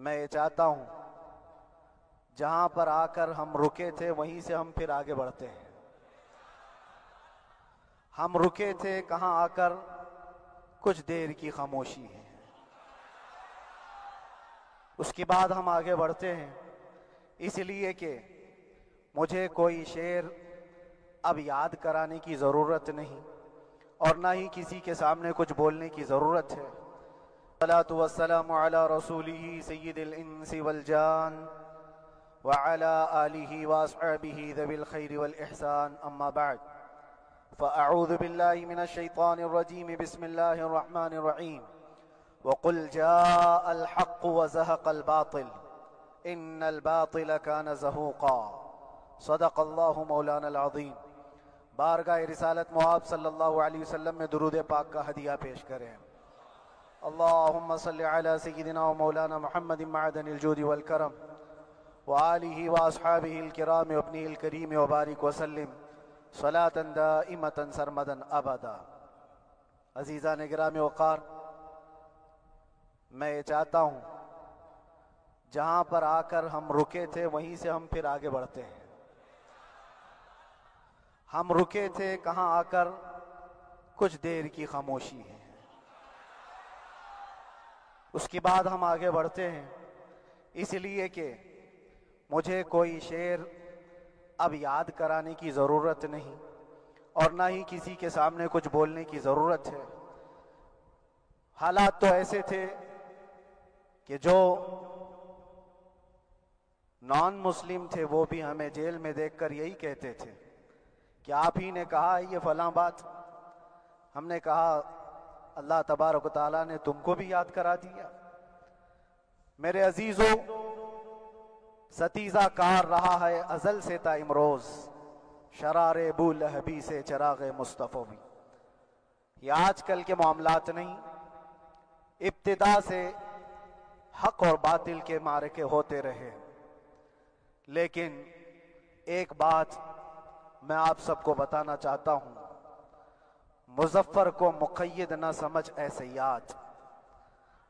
میں یہ چاہتا ہوں جہاں پر آ کر ہم رکے تھے وہیں سے ہم پھر آگے بڑھتے ہیں. ہم رکے تھے کہاں آ کر؟ کچھ دیر کی خاموشی ہے، اس کے بعد ہم آگے بڑھتے ہیں. اس لیے کہ مجھے کوئی شعر اب یاد کرانے کی ضرورت نہیں اور نہ ہی کسی کے سامنے کچھ بولنے کی ضرورت ہے. الصلاۃ والسلام علی رسولہ سید الانس والجان وعلی آلہ واصحابہ ذوی الخیر والاحسان، اما بعد فاعوذ باللہ من الشیطان الرجیم، بسم اللہ الرحمن الرحیم. وقل جاء الحق وزهق الباطل ان الباطل كان زهوقا. صدق اللہ مولانا العظیم. بارگاہ رسالت مآب صلی اللہ علیہ وسلم میں درود پاک کا ہدیہ پیش کریں. اللہم صلی علی سیدنا و مولانا محمد معدن الجود والکرم وآلہ واصحابہ الکرام وابنہ الکریم وبارک وسلم صلاة دائمتا سرمدا ابدا. عزیزان گرامی وقار، میں یہ چاہتا ہوں جہاں پر آ کر ہم رکے تھے وہیں سے ہم پھر آگے بڑھتے ہیں. ہم رکے تھے کہاں آ کر؟ کچھ دیر کی خاموشی ہے، اس کے بعد ہم آگے بڑھتے ہیں. اس لیے کہ مجھے کوئی شعر اب یاد کرانے کی ضرورت نہیں اور نہ ہی کسی کے سامنے کچھ بولنے کی ضرورت ہے. حالات تو ایسے تھے کہ جو نان مسلم تھے وہ بھی ہمیں جیل میں دیکھ کر یہی کہتے تھے کہ آپ ہی نے کہا یہ فلاں بات. ہم نے کہا اللہ تبارک و تعالیٰ نے تم کو بھی یاد کرا دیا. میرے عزیزو، ستیزہ کار رہا ہے ازل سے تا امروز، شرار ابو لہبی سے چراغ مصطفی بھی. یہ آج کل کے معاملات نہیں، ابتدا سے حق اور باطل کے معرکے ہوتے رہے. لیکن ایک بات میں آپ سب کو بتانا چاہتا ہوں، مظفر کو مقید نہ سمجھ اے سیاد.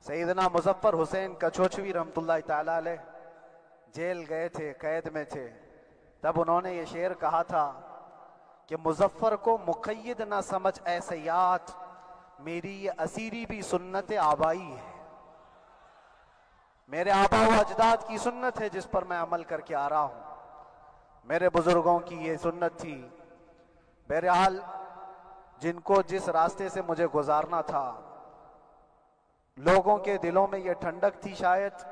سیدنا مظفر حسین کچوچوی رحمت اللہ تعالی علیہ جیل گئے تھے، قید میں تھے. تب انہوں نے یہ شعر کہا تھا کہ مظفر کو مقید نہ سمجھ اے سیاد، میری یہ اسیری بھی سنت آبائی ہے. میرے آبا و اجداد کی سنت ہے جس پر میں عمل کر کے آ رہا ہوں. میرے بزرگوں کی یہ سنت تھی. بہرحال جن کو جس راستے سے مجھے گزارنا تھا، لوگوں کے دلوں میں یہ ٹھنڈک تھی شاید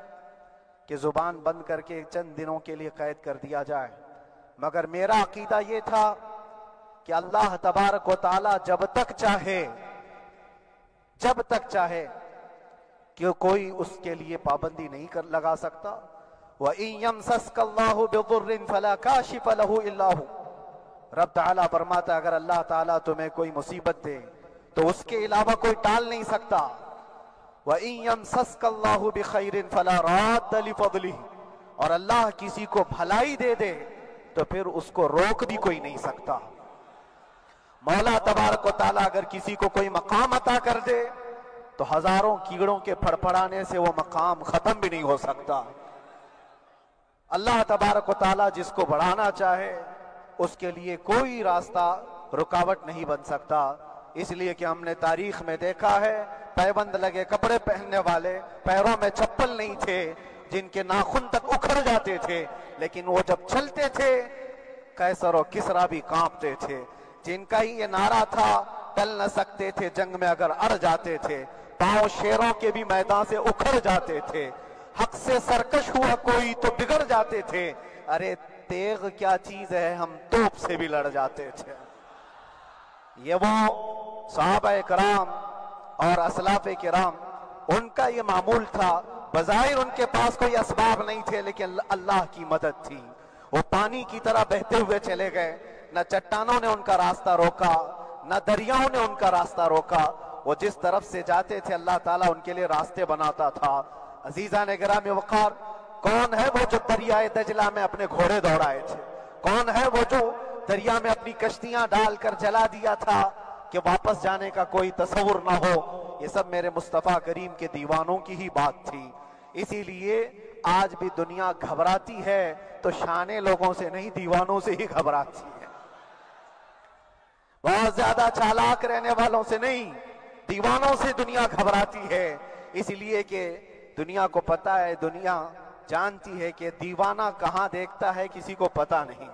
کہ زبان بند کر کے چند دنوں کے لیے قید کر دیا جائے. مگر میرا عقیدہ یہ تھا کہ اللہ تبارک و تعالی جب تک چاہے کہ کوئی اس کے لیے پابندی نہیں لگا سکتا. وَإِن يَمْسَسْكَ اللَّهُ بِضُرٍّ فَلَا كَاشِفَ لَهُ إِلَّا هُوَ. رب تعالیٰ فرماتا ہے اگر اللہ تعالیٰ تمہیں کوئی مصیبت دے تو اس کے علاوہ کوئی ٹال نہیں سکتا. وَإِن يَمْسَسْكَ اللَّهُ بِخَيْرٍ فَلَا رَادَّ لِفَضْلِهِ. اور اللہ کسی کو بھلائی دے دے تو پھر اس کو روک بھی کوئی نہیں سکتا. مولا تبارک و تعالیٰ اگر کسی کو کوئی مقام عطا کر دے تو ہزاروں کیڑوں کے پھڑپڑانے سے وہ مقام ختم بھی نہیں ہو سکتا. اللہ تبارک و تعالیٰ جس کو بڑھانا چاہے اس کے لیے کوئی راستہ رکاوٹ نہیں بن سکتا. اس لیے کہ ہم نے تاریخ میں دیکھا ہے پیبند لگے کپڑے پہننے والے، پیروں میں چپل نہیں تھے، جن کے ناخن تک اکھڑ جاتے تھے، لیکن وہ جب چلتے تھے قیصر و کسریٰ بھی کانپتے تھے. جن کا ہی یہ نعرہ تھا ٹل نہ سکتے تھے جنگ میں اگر اڑ جاتے تھے، پاؤں شیروں کے بھی میدان سے اکھڑ جاتے تھے. حق سے سرکش ہوا کوئی تو بگڑ جاتے تھے. ارے تیغ کیا چیز ہے، ہم توپ سے بھی لڑ جاتے تھے. یہ وہ صحابہ کرام اور اسلاف کرام، ان کا یہ معمول تھا. بظاہر ان کے پاس کوئی اسباب نہیں تھے لیکن اللہ کی مدد تھی. وہ پانی کی طرح بہتے ہوئے چلے گئے. نہ چٹانوں نے ان کا راستہ روکا، نہ دریاؤں نے ان کا راستہ روکا. وہ جس طرف سے جاتے تھے اللہ تعالیٰ ان کے لیے راستے بناتا تھا. عزیزان گرامی وقار، کون ہے وہ جو دریائے دجلہ میں اپنے گھوڑے دوڑائے تھے؟ کون ہے وہ جو دریا میں اپنی کشتیاں ڈال کر جلا دیا تھا کہ واپس جانے کا کوئی تصور نہ ہو؟ یہ سب میرے مصطفیٰ کریم کے دیوانوں کی ہی بات تھی. اسی لیے آج بھی دنیا گھبراتی ہے تو شانے لوگوں سے نہیں، دیوانوں سے ہی گھبراتی ہے. بہت زیادہ چالاک رہنے والوں سے نہیں، دیوانوں سے دنیا گھبراتی ہے. اس لیے کہ دنیا کو پتا ہے، دنیا جانتی ہے کہ دیوانہ کہاں دیکھتا ہے کسی کو پتا نہیں.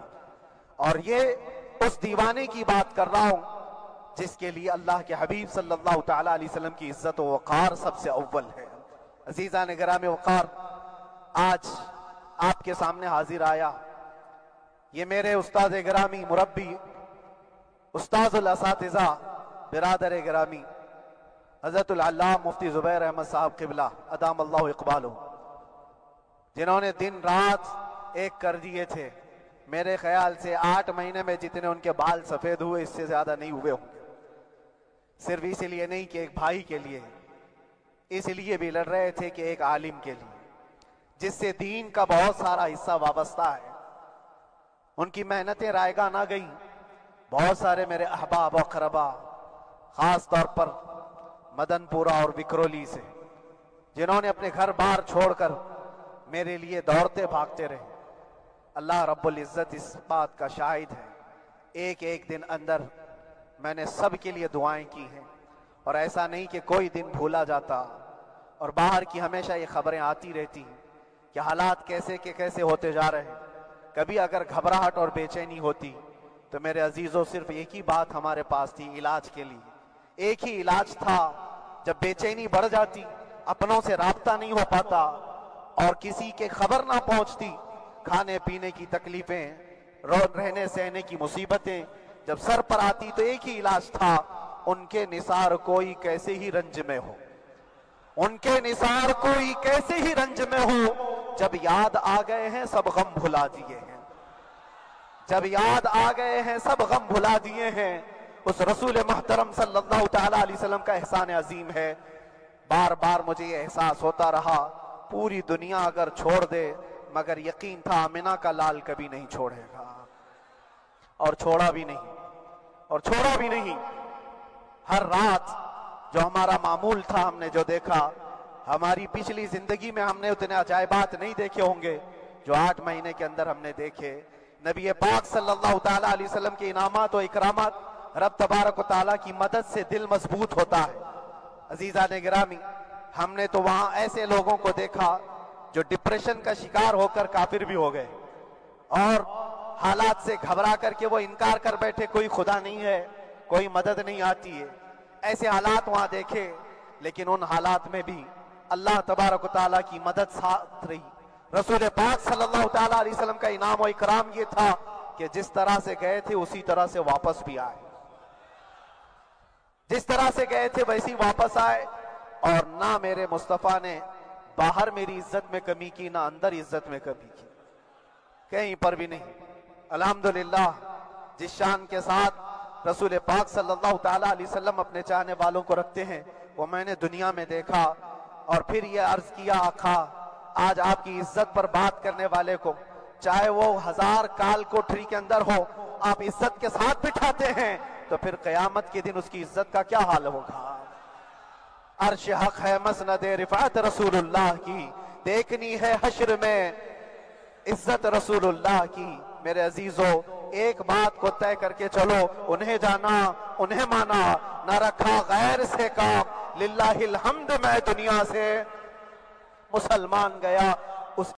اور یہ اس دیوانے کی بات کر رہا ہوں جس کے لیے اللہ کے حبیب صلی اللہ تعالیٰ علیہ وسلم کی عزت و وقار سب سے اول ہے. عزیزان گرامی وقار، آج آپ کے سامنے حاضر آیا. یہ میرے استاد گرامی، مربی، استاذ الاساتذہ، برادر گرامی حضرت العلامہ مفتی زبیر احمد صاحب قبلہ ادام اللہ اقبالہ، جنہوں نے دن رات ایک کر دیے تھے. میرے خیال سے 8 مہینے میں جتنے ان کے بال سفید ہوئے اس سے زیادہ نہیں ہوئے ہوں گے. صرف اس لیے نہیں کہ ایک بھائی کے لیے، اس لیے بھی لڑ رہے تھے کہ ایک عالم کے لیے جس سے دین کا بہت سارا حصہ وابستہ ہے. ان کی محنتیں رائگاں نہ گئیں. بہت سارے میرے احباب و اقربا، خاص طور پر مدن پورہ اور وکرولی سے، جنہوں نے اپنے گھر بار چھوڑ کر میرے لیے دوڑتے بھاگتے رہے. اللہ رب العزت اس بات کا شاہد ہے، ایک ایک دن اندر میں نے سب کے لیے دعائیں کی ہیں. اور ایسا نہیں کہ کوئی دن بھولا جاتا. اور باہر کی ہمیشہ یہ خبریں آتی رہتی ہیں کہ حالات کیسے کے کیسے ہوتے جا رہے ہیں. کبھی اگر گھبراہٹ اور بے چینی ہوتی تو میرے عزیزوں صرف ایک ہی بات ہمارے پاس تھی علاج کے لیے. ایک ہی علاج تھا. جب بے چینی بڑھ جاتی، اپنوں سے رابطہ نہیں ہو پاتا اور کسی کے خبر نہ پہنچتی، کھانے پینے کی تکلیفیں، رہنے سہنے کی مصیبتیں جب سر پر آتی تو ایک ہی علاج تھا، ان کے نثار کوئی کیسے ہی رنج میں ہو، ان کے نثار کوئی کیسے ہی رنج میں ہو. جب یاد آ گئے ہیں سب غم بھلا دیے ہیں، جب یاد آ گئے ہیں سب غم بھلا دیے ہیں. اس رسول محترم صلی اللہ تعالیٰ علیہ وسلم کا احسان عظیم ہے. بار بار مجھے یہ احساس ہوتا رہا، پوری دنیا اگر چھوڑ دے مگر یقین تھا آمنہ کا لال کبھی نہیں چھوڑے گا. اور چھوڑا بھی نہیں، اور چھوڑا بھی نہیں. ہر رات جو ہمارا معمول تھا ہم نے جو دیکھا، ہماری پچھلی زندگی میں ہم نے اتنے عجائبات نہیں دیکھے ہوں گے جو 8 مہینے کے اندر ہم نے دیکھے. نبی پاک صلی اللہ تعالیٰ علیہ وسلم کے انعامات و اکرامات، رب تبارک و تعالیٰ کی مدد سے دل مضبوط ہوتا ہے. عزیزان گرامی، ہم نے تو وہاں ایسے لوگوں کو دیکھا جو ڈپریشن کا شکار ہو کر کافر بھی ہو گئے اور حالات سے گھبرا کر کے وہ انکار کر بیٹھے، کوئی خدا نہیں ہے، کوئی مدد نہیں آتی ہے. ایسے حالات وہاں دیکھے، لیکن ان حالات میں بھی اللہ تبارک و تعالیٰ کی مدد ساتھ رہی. رسول پاک صلی اللہ تعالیٰ علیہ وسلم کا انعام و اکرام یہ تھا کہ جس طرح سے گئے تھے اسی طرح سے واپس بھی آئے، جس طرح سے گئے تھے ویسی واپس آئے. اور نہ میرے مصطفیٰ نے باہر میری عزت میں کمی کی، نہ اندر عزت میں کمی کی، کہیں پر بھی نہیں. الحمدللہ جس شان کے ساتھ رسول پاک صلی اللہ تعالیٰ علیہ وسلم اپنے چاہنے والوں کو رکھتے ہیں وہ میں نے دنیا میں دیکھا. اور پھر یہ عرض کیا آقا، آج آپ کی عزت پر بات کرنے والے کو چاہے وہ 1000 کال کوٹری کے اندر ہو، آپ عزت کے ساتھ بٹھاتے ہیں تو پھر قیامت کے دن اس کی عزت کا کیا حال ہوگا. عرش حق ہے مسند رفعت رسول اللہ کی، دیکھنی ہے حشر میں عزت رسول اللہ کی. میرے عزیزو، ایک بات کو طے کر کے چلو، انہیں جانا انہیں مانا، نہ رکھا غیر سے کام. للہ الحمد میں دنیا سے مسلمان گیا